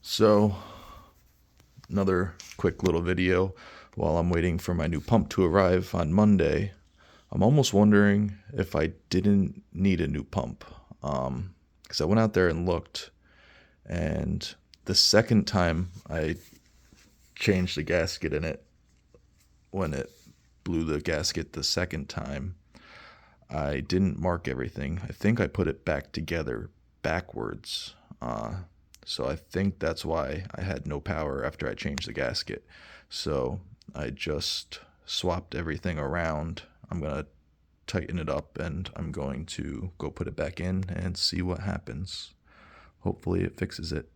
So, another quick little video while I'm waiting for my new pump to arrive on Monday. I'm almost wondering if I didn't need a new pump. Because I went out there and looked, and the second time I changed the gasket in it, when it blew the gasket the second time, I didn't mark everything. I think I put it back together backwards. So I think that's why I had no power after I changed the gasket. So I just swapped everything around. I'm going to tighten it up and I'm going to go put it back in and see what happens. Hopefully it fixes it.